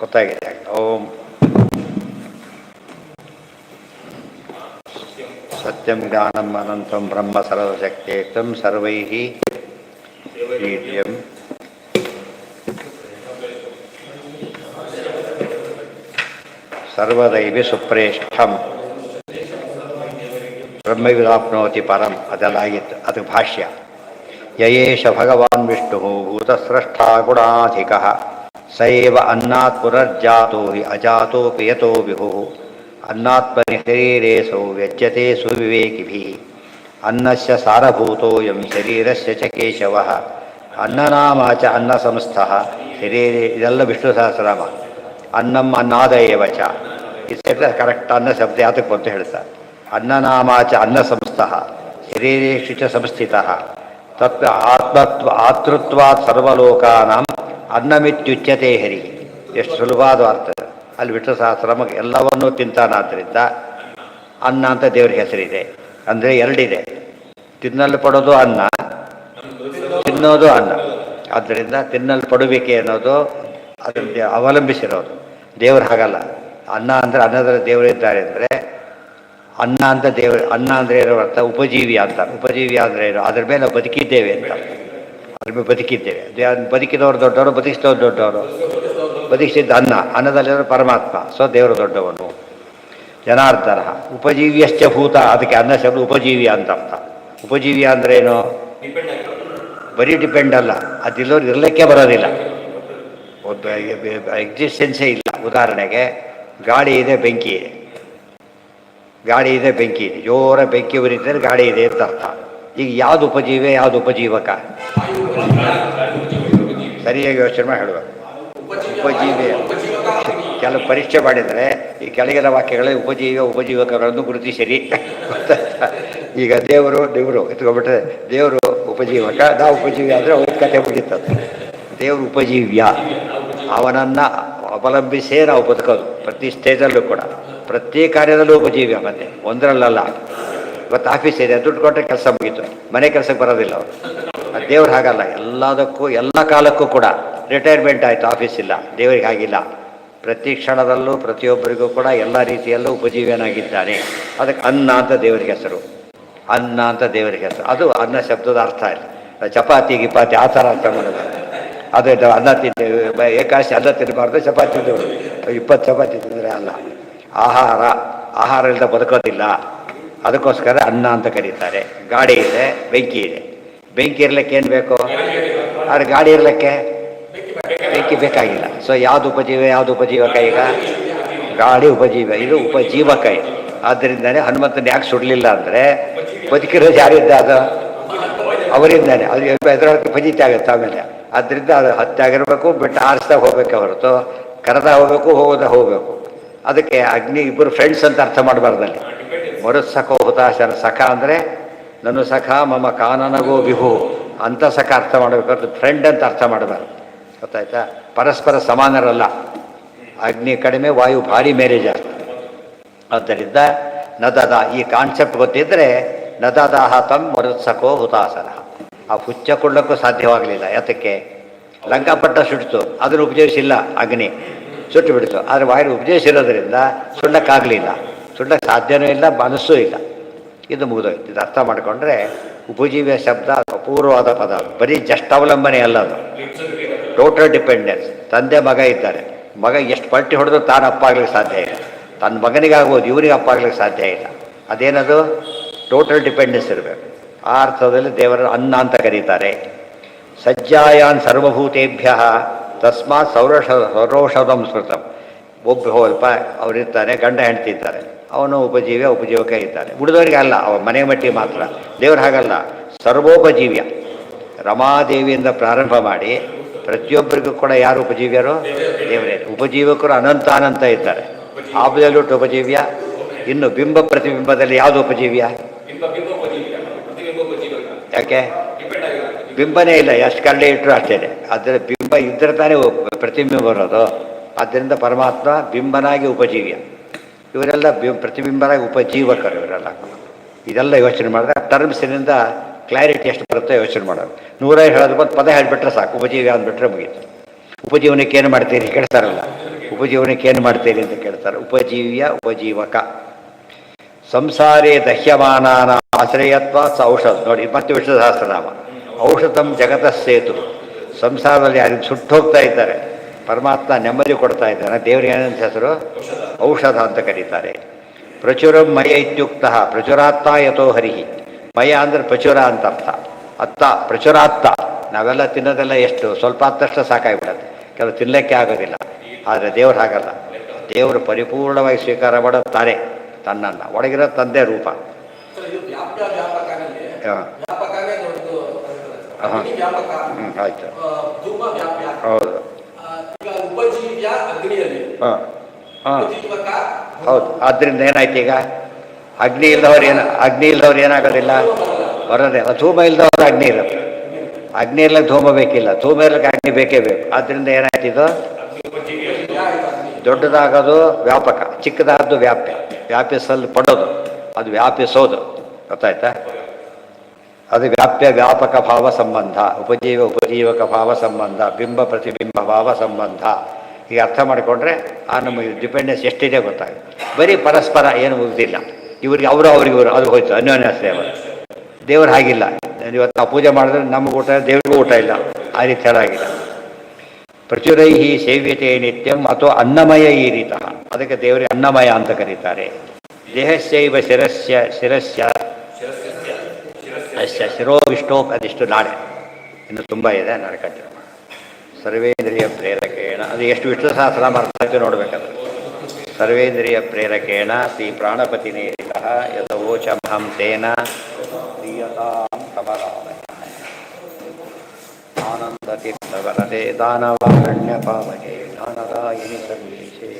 ಗೊತ್ತಾಗಿದೆ. ಓಂ ಸತ್ಯಂ ಜ್ಞಾನಂ ಅನಂತಂ ಬ್ರಹ್ಮ ಸರ್ವಶಕ್ತೇಕಂ ಸರ್ವೈಃ ವೀರ್ಯಂ ಸರ್ವದೈವಿ ಸುಪ್ರೇಷ್ಠಂ ಬ್ರಹ್ಮವಿದಾಪ್ನೋತಿ ಪರಂ. ಅದೆಲ್ಲ ಆಗಿತ್ತು. ಅದು ಭಾಷ್ಯ. ಯಯೇಷ ಭಗವಾನ್ ವಿಷ್ಣು ಭೂತಸ್ರಷ್ಟಾ ಗುಣಾಧಿಕಃ ಸೈವ ಅನ್ನಾತ್ ಪುನರ್ಜಾತೋ ಹಿ ಅಜಾತೋಪಿ ಯತೋ ವಿಭುಃ ಅನ್ನಾತ್ಮನಿ ಶರೀರೇಸೌ ವ್ಯಜ್ಯತೆ ಸುವಿವೇಕಿಭಿಃ ಅನ್ನಸ್ಯ ಸಾರಭೂತೋಯಂ ಶರೀರಸ್ಯ ಚ ಕೇಶವಃ ಅನ್ನನಾಮ ಚ ಅನ್ನಸಂಸ್ಥಃ ಶರೀರೆ. ಇದೆಲ್ಲ ವಿಷ್ಣು ಸಹಸ್ರನಾಮ. ಅನ್ನಂ ಅನ್ನಾದಯೇವ ಚ. ಇದು ಕರೆಕ್ಟ್ ಅನ್ನ ಶಬ್ದ ಯಾತಕ್ಕೆ ಬಂತು ಹೇಳ್ತಾರೆ. ಅನ್ನನಾಮ ಚ ಅನ್ನಸಂಸ್ಥಃ ಶರೀರೇಷು ಚ ಸಂಸ್ಥಿತಃ ತತ್ ಆತೃತ್ವಾತ್ ಸರ್ವಲೋಕಾನಾಂ ಅನ್ನಮಿತ್ಯುಚ್ಯತೆ ಹರಿ. ಎಷ್ಟು ಸುಲಭವಾದ ಅರ್ಥ. ಅಲ್ಲಿ ವಿಷ್ಣು ಸಹಸ್ರನಾಮ ಎಲ್ಲವನ್ನೂ ತಿಂತಾನಾದ್ದರಿಂದ ಅನ್ನ ಅಂತ ದೇವ್ರಿಗೆ ಹೆಸರಿದೆ. ಅಂದರೆ ಎರಡಿದೆ, ತಿನ್ನಲ್ಪಡೋದು ಅನ್ನ, ತಿನ್ನೋದು ಅನ್ನ. ಆದ್ದರಿಂದ ತಿನ್ನಲ್ಪಡುವಿಕೆ ಅನ್ನೋದು ಅದನ್ನು ಅವಲಂಬಿಸಿರೋದು. ದೇವರು ಹಾಗಲ್ಲ. ಅನ್ನ ಅಂದರೆ ಅನ್ನದಲ್ಲಿ ದೇವರಿದ್ದಾರೆ ಅಂದರೆ ಅನ್ನ ಅಂತ ದೇವರು. ಅನ್ನ ಅಂದರೆ ಏನೋ ಅರ್ಥ ಉಪಜೀವಿ ಅಂತ. ಉಪಜೀವಿ ಅಂದರೆ ಏನು? ಅದ್ರ ಮೇಲೆ ನಾವು ಬದುಕಿದ್ದೇವೆ ಅಂತ. ಅದ್ರ ಮೇಲೆ ಬದುಕಿದ್ದೇವೆ. ಬದುಕಿದವರು ದೊಡ್ಡವರು, ಬದುಕಿಸಿದವರು ದೊಡ್ಡವರು. ಬದುಕಿಸಿದ್ದ ಅನ್ನ, ಅನ್ನದಲ್ಲಿರೋ ಪರಮಾತ್ಮ. ಸೊ ದೇವರು ದೊಡ್ಡವನು. ಜನಾರ್ದನ ಉಪಜೀವಿಯಶ್ಚ ಭೂತ. ಅದಕ್ಕೆ ಅನ್ನ ಶಬ್ದ ಉಪಜೀವಿ ಅಂತ ಅರ್ಥ. ಉಪಜೀವಿ ಅಂದರೆ ಏನು? ಬರೀ ಡಿಪೆಂಡ್ ಅಲ್ಲ, ಅದಿಲ್ಲೋರು ಇರಲಿಕ್ಕೆ ಬರೋದಿಲ್ಲ. ಎಕ್ಸಿಸ್ಟೆನ್ಸೇ ಇಲ್ಲ. ಉದಾಹರಣೆಗೆ ಗಾಳಿ ಇದೆ, ಬೆಂಕಿ ಇದೆ. ಗಾಳಿ ಇದೆ, ಬೆಂಕಿ ಇದೆ. ಜೋರ ಬೆಂಕಿ ಉರಿತಾರೆ, ಗಾಳಿ ಇದೆ ಅಂತ ಅರ್ಥ. ಈಗ ಯಾವುದು ಉಪಜೀವಿ, ಯಾವುದು ಉಪಜೀವಕ? ಸರಿಯಾಗಿ ಯೋಚನೆ ಮಾಡಿ ಹೇಳುವ. ಉಪಜೀವಿ ಕೆಲವು ಪರೀಕ್ಷೆ ಮಾಡಿದರೆ ಈ ಕೆಳಗಿನ ವಾಕ್ಯಗಳಲ್ಲಿ ಉಪಜೀವ ಉಪಜೀವಕಗಳನ್ನು ಗುರುತಿಸಿರಿ. ಈಗ ದೇವರು ಎತ್ಕೊಬಿಟ್ರೆ ದೇವರು ಉಪಜೀವಕ, ನಾವು ಉಪಜೀವಿ ಆದರೆ ಅವ್ರ ಕಥೆ ಮುಗಿತದೆ. ದೇವರು ಉಪಜೀವ್ಯ. ಅವನನ್ನು ಅವಲಂಬಿಸೇ ನಾವು ಬದುಕೋದು. ಪ್ರತಿ ಸ್ಟೇಜಲ್ಲೂ ಕೂಡ, ಪ್ರತಿ ಕಾರ್ಯದಲ್ಲೂ ಉಪಜೀವ್ಯ. ಮತ್ತೆ ಒಂದರಲ್ಲ. ಇವತ್ತು ಆಫೀಸ್ ಇದೆ, ದುಡ್ಡು ಕೊಟ್ಟರೆ ಕೆಲಸ ಮುಗೀತು, ಮನೆ ಕೆಲಸಕ್ಕೆ ಬರೋದಿಲ್ಲ ಅವರು. ದೇವ್ರು ಹಾಗಲ್ಲ. ಎಲ್ಲದಕ್ಕೂ ಎಲ್ಲ ಕಾಲಕ್ಕೂ ಕೂಡ. ರಿಟೈರ್ಮೆಂಟ್ ಆಯಿತು, ಆಫೀಸ್ ಇಲ್ಲ. ದೇವರಿಗೆ ಆಗಿಲ್ಲ. ಪ್ರತಿ ಕ್ಷಣದಲ್ಲೂ ಪ್ರತಿಯೊಬ್ಬರಿಗೂ ಕೂಡ ಎಲ್ಲ ರೀತಿಯಲ್ಲೂ ಉಪಜೀವ್ಯನಾಗಿದ್ದಾನೆ. ಅದಕ್ಕೆ ಅನ್ನ ಅಂತ ದೇವರಿಗೆ ಹೆಸರು. ಅನ್ನ ಅಂತ ದೇವರಿಗೆ ಹೆಸರು. ಅದು ಅನ್ನ ಶಬ್ದದ ಅರ್ಥ ಇಲ್ಲ. ಚಪಾತಿ ಗಿಪಾತಿ ಆ ಥರ ಅರ್ಥ ಮಾಡೋದು. ಅದು ಅನ್ನ ತಿಂತೇವೆ, ಏಕಾಶಿ ಅನ್ನ ತಿನ್ನಬಾರ್ದು, ಚಪಾತಿ ತಿಂದೇವರು 20 ಚಪಾತಿ ತಿಂದರೆ ಅಲ್ಲ. ಆಹಾರ ಇಲ್ಲದೆ ಬದುಕೋದಿಲ್ಲ. ಅದಕ್ಕೋಸ್ಕರ ಅನ್ನ ಅಂತ ಕರೀತಾರೆ. ಗಾಡಿ ಇದೆ, ಬೆಂಕಿ ಇದೆ. ಬೆಂಕಿ ಇರ್ಲಿಕ್ಕೆ ಏನು ಬೇಕು? ಆದರೆ ಗಾಡಿ ಇರಲಿಕ್ಕೆ ಬೆಂಕಿ ಬೇಕಾಗಿಲ್ಲ. ಸೊ ಯಾವುದು ಉಪಜೀವ, ಯಾವುದು ಉಪಜೀವಕ? ಈಗ ಗಾಡಿ ಉಪಜೀವ, ಇದು ಉಪಜೀವಕ. ಇದು ಆದ್ದರಿಂದನೇ ಹನುಮಂತನ ಯಾಕೆ ಸುಡಲಿಲ್ಲ ಅಂದರೆ ಬದುಕಿರೋದು ಯಾರಿದ್ದ? ಅದು ಅವರಿಂದಾನೆ. ಅದು ಎದುರೊಳಗೆ ಫಜಿತಿ ಆಗುತ್ತೆ ಆಮೇಲೆ. ಆದ್ದರಿಂದ ಅದು ಹತ್ತಾಗಿರ್ಬೇಕು, ಬೆಟ್ಟ ಆರಿಸ್ದಾಗ ಹೋಗ್ಬೇಕು ಹೊರತು ಕರೆದ ಹೋಗಬೇಕು, ಹೋಗಬೇಕು. ಅದಕ್ಕೆ ಅಗ್ನಿ ಇಬ್ಬರು ಫ್ರೆಂಡ್ಸ್ ಅಂತ ಅರ್ಥ ಮಾಡಬಾರ್ದಲ್ಲಿ. ಮರುತ್ಸಖೋ ಹುತಾಶನ. ಸಖ ಅಂದರೆ ನನ್ನ ಸಖ ಮಮ ಕಾನನಗೋ ವಿಭು ಅಂತ ಸಖ ಅರ್ಥ ಮಾಡಬೇಕಾದ್ರೆ ಫ್ರೆಂಡ್ ಅಂತ ಅರ್ಥ ಮಾಡಬಾರ್ದು. ಗೊತ್ತಾಯ್ತಾ? ಪರಸ್ಪರ ಸಮಾನರಲ್ಲ. ಅಗ್ನಿ ಕಡಿಮೆ, ವಾಯು ಭಾರಿ ಮೇಲೆ ಜಾಸ್ತಿ. ಆದ್ದರಿಂದ ನದದ ಈ ಕಾನ್ಸೆಪ್ಟ್ ಗೊತ್ತಿದ್ದರೆ ನದದಾಹ ತಂ ಮರುತ್ಸಖೋ ಹುತಾಸನ. ಆ ಹುಚ್ಚ ಕೊಡಲಿಕ್ಕೂ ಸಾಧ್ಯವಾಗಲಿಲ್ಲ. ಯಾತಕ್ಕೆ? ಲಂಕಾಪಟ್ಟ ಸುಟ್ಟಿತು, ಅದನ್ನು ಉಪಯೋಗಿಸಿಲ್ಲ ಅಗ್ನಿ, ಸುಟ್ಟು ಬಿಡ್ತು. ಆದರೆ ವಾಯು ಉಪಯೋಗಿಸಿರೋದ್ರಿಂದ ಸುಳ್ಳಕ್ಕಾಗಲಿಲ್ಲ. ಸುಳ್ಳಕ್ಕೆ ಸಾಧ್ಯವೂ ಇಲ್ಲ, ಮನಸ್ಸೂ ಇಲ್ಲ. ಇದು ಮುಗಿದೋಯ್ತು. ಇದು ಅರ್ಥ ಮಾಡಿಕೊಂಡ್ರೆ ಉಪಜೀವ್ಯ ಶಬ್ದ ಅಪೂರ್ವವಾದ ಪದ. ಬರೀ ಜಸ್ಟ್ ಅವಲಂಬನೆ ಅಲ್ಲ, ಅದು ಟೋಟಲ್ ಡಿಪೆಂಡೆನ್ಸ್. ತಂದೆ ಮಗ ಇದ್ದಾರೆ. ಮಗ ಎಷ್ಟು ಪಲ್ಟಿ ಹೊಡೆದು ತಾನು ಅಪ್ಪ ಆಗ್ಲಿಕ್ಕೆ ಸಾಧ್ಯ ಇಲ್ಲ. ತನ್ನ ಮಗನಿಗಾಗ್ಬೋದು, ಇವನಿಗೆ ಅಪ್ಪ ಆಗ್ಲಿಕ್ಕೆ ಸಾಧ್ಯ ಇಲ್ಲ. ಅದೇನದು? ಟೋಟಲ್ ಡಿಪೆಂಡೆನ್ಸ್ ಇರಬೇಕು. ಆ ಅರ್ಥದಲ್ಲಿ ದೇವರ ಅನ್ನ ಅಂತ ಕರೀತಾರೆ. ಸಜ್ಜಾಯಾನ್ ಸರ್ವಭೂತೇಭ್ಯ ತಸ್ಮಾತ್ ಸೌರೋಷಧಂ ಸ್ಮೃತಂ. ಒಬ್ಬ ಸ್ವಲ್ಪ ಅವರಿರ್ತಾನೆ, ಗಂಡ ಹೆಂಡತಿ ಇದ್ದಾರೆ, ಅವನು ಉಪಜೀವಕ ಇದ್ದಾನೆ. ಉಳಿದವರಿಗೆ ಅಲ್ಲ, ಅವ ಮನೆ ಮಟ್ಟಿಗೆ ಮಾತ್ರ. ದೇವರು ಹಾಗಲ್ಲ, ಸರ್ವೋಪಜೀವ್ಯ. ರಮಾದೇವಿಯಿಂದ ಪ್ರಾರಂಭ ಮಾಡಿ ಪ್ರತಿಯೊಬ್ಬರಿಗೂ ಕೂಡ ಯಾರು ಉಪಜೀವ್ಯರು? ದೇವರೇ. ಉಪಜೀವಕರು ಅನಂತ ಇದ್ದಾರೆ. ಆಬ್ಸಲ್ಯೂಟ್ ಉಪಜೀವ್ಯ. ಇನ್ನು ಬಿಂಬ ಪ್ರತಿಬಿಂಬದಲ್ಲಿ ಯಾವುದು ಉಪಜೀವ್ಯ? ಯಾಕೆ? ಬಿಂಬನೇ ಇಲ್ಲ, ಎಷ್ಟು ಕರಡೆ ಇಟ್ಟರು ಅಷ್ಟೇ. ಅದರ ಬಿಂಬ ಇದ್ದರೆ ತಾನೇ ಪ್ರತಿಬಿಂಬ ಬರೋದು. ಆದ್ದರಿಂದ ಪರಮಾತ್ಮ ಬಿಂಬನಾಗಿ ಉಪಜೀವ್ಯ. ಇವರೆಲ್ಲ ಪ್ರತಿಬಿಂಬನಾಗಿ ಉಪಜೀವಕರು ಇವರೆಲ್ಲ. ಇದೆಲ್ಲ ಯೋಚನೆ ಮಾಡಿದ್ರೆ ಟರ್ಮ್ಸಿನಿಂದ ಕ್ಲಾರಿಟಿ ಎಷ್ಟು ಬರುತ್ತೆ ಯೋಚನೆ ಮಾಡೋದು. 100 ಹೇಳೋದು ಬಂದು ಪದ ಹೇಳಿಬಿಟ್ರೆ ಸಾಕು. ಉಪಜೀವ್ಯ ಅಂದ್ಬಿಟ್ರೆ ಮುಗೀತು. ಉಪಜೀವನಕ್ಕೆ ಏನು ಮಾಡ್ತೀರಿ? ಕೇಳ್ತಾರಲ್ಲ, ಉಪಜೀವನಕ್ಕೆ ಏನು ಮಾಡ್ತೀರಿ ಅಂತ ಕೇಳ್ತಾರೆ. ಉಪಜೀವ್ಯ ಉಪಜೀವಕ. ಸಂಸಾರೇ ದಹ್ಯಮಾನಾನ ಆಶ್ರಯತ್ವ ಸ ಔಷಧ. ನೋಡಿ ಮತ್ತೆ ವಿಷ್ಣು ಸಹಸ್ರನಾಮ. ಔಷಧಂ ಜಗತಃ ಸೇತು. ಸಂಸಾರದಲ್ಲಿ ಯಾರು ಸುಟ್ಟು ಹೋಗ್ತಾ ಇದ್ದಾರೆ, ಪರಮಾತ್ಮ ನೆಮ್ಮದಿ ಕೊಡ್ತಾ ಇದ್ದಾನೆ. ದೇವರಿಗೆ ಏನಂತ ಹೆಸರು? ಔಷಧ ಅಂತ ಕರೀತಾರೆ. ಪ್ರಚುರಂ ಮಯ ಇತ್ಯುಕ್ತ ಪ್ರಚುರಾತ್ತ ಯಥೋ ಹರಿಹಿ. ಮಯ ಅಂದರೆ ಪ್ರಚುರ ಅಂತ ಅರ್ಥ. ಅತ್ತ ಪ್ರಚುರಾತ್ತ. ನಾವೆಲ್ಲ ತಿನ್ನೋದೆಲ್ಲ ಎಷ್ಟು ಸ್ವಲ್ಪ ಆದಷ್ಟು ಸಾಕಾಗಿಬಿಡತ್ತೆ, ಕೆಲವು ತಿನ್ನಲಿಕ್ಕೆ ಆಗೋದಿಲ್ಲ. ಆದರೆ ದೇವ್ರು ಹಾಗಲ್ಲ. ದೇವರು ಪರಿಪೂರ್ಣವಾಗಿ ಸ್ವೀಕಾರ ಮಾಡೋದು ತಾನೇ ತನ್ನನ್ನು. ಒಳಗಿರೋ ತಂದೆ ರೂಪ. ಆಯ್ತು, ಹೌದು ಹಾಂ ಹೌದು. ಆದ್ದರಿಂದ ಏನಾಯ್ತು ಈಗ? ಅಗ್ನಿ ಇಲ್ದವ್ರು ಏನಾಗೋದಿಲ್ಲ, ಬರೋದೇ. ಧೂಮ ಇಲ್ದವ್ರು ಅಗ್ನಿ ಇರುತ್ತೆ. ಅಗ್ನಿ ಇಲ್ಲ ಧೂಮ ಬೇಕಿಲ್ಲ, ಧೂಮ ಇರಲಿಕ್ಕೆ ಅಗ್ನಿ ಬೇಕೇ ಬೇಕು. ಆದ್ದರಿಂದ ಏನಾಯ್ತು ಇದು? ದೊಡ್ಡದಾಗೋದು ವ್ಯಾಪಕ, ಚಿಕ್ಕದಾದ್ದು ವ್ಯಾಪ್ಯ. ವ್ಯಾಪಿಸಲ್ಪಡೋದು ಅದು ವ್ಯಾಪಿಸೋದು. ಗೊತ್ತಾಯ್ತಾ? ಅದು ವ್ಯಾಪ್ಯ ವ್ಯಾಪಕ ಭಾವ ಸಂಬಂಧ. ಉಪಜೀವಕ ಭಾವ ಸಂಬಂಧ, ಬಿಂಬ ಪ್ರತಿಬಿಂಬ ಭಾವ ಸಂಬಂಧ. ಈಗ ಅರ್ಥ ಮಾಡಿಕೊಂಡ್ರೆ ನಮಗೆ ಡಿಪೆಂಡೆನ್ಸ್ ಎಷ್ಟಿದೆ ಗೊತ್ತಾಗುತ್ತೆ. ಬರೀ ಪರಸ್ಪರ ಏನು ಮುಗ್ದಿಲ್ಲ. ಇವ್ರಿಗೆ ಅವ್ರಿಗೆ ಇವರು ಅದು ಹೋಯ್ತು, ಅನ್ಯೋನ್ಯ ಸೇವೆ. ದೇವರು ಹಾಗಿಲ್ಲ. ಇವತ್ತು ನಾವು ಪೂಜೆ ಮಾಡಿದ್ರೆ ನಮಗೆ ಊಟ, ದೇವರಿಗೂ ಊಟ ಇಲ್ಲ. ಆ ರೀತಿ ಹೇಳಾಗಿಲ್ಲ. ಪ್ರಚುರೈ ಸೇವ್ಯತೆ ನಿತ್ಯಂ ಅಥವಾ ಅನ್ನಮಯ ಈ ರೀತ. ಅದಕ್ಕೆ ದೇವರಿಗೆ ಅನ್ನಮಯ ಅಂತ ಕರೀತಾರೆ. ದೇಹಸ್ಯೈವ ಶಿರಸ್ಯ ಶಿರೋ ವಿಷ್ಣು. ಅದಿಷ್ಟು ನಾಳೆ ಇನ್ನು ತುಂಬ ಇದೆ, ನಾಳೆ ಕಂಟಿನ್ಯೂ ಮಾಡಿ. ಸರ್ವೇಂದ್ರಿಯ ಪ್ರೇರಕೇಣ. ಅದು ಎಷ್ಟು ವಿಷ್ಣು ಸಹಸ್ರನಾಮ ಅರ್ಥ ಆಯ್ತು ನೋಡ್ಬೇಕಾದ್ರೆ. ಸರ್ವೇಂದ್ರಿಯ ಪ್ರೇರಕೇಣ ಶ್ರೀ ಪ್ರಾಣಪತಿನೇರಿತ ಯಥವೋಚಮಹಂ ತೇನ ಪ್ರಿಯತಾಂ ಕಮಲಾಲಯ. ಆನಂದತೀರ್ಥವರದೆ ದಾನವಾರಣ್ಯ ಪಾವಕೆ ಜ್ಞಾನದಾಯಿನಿ ಸರ್ವೇಶೇ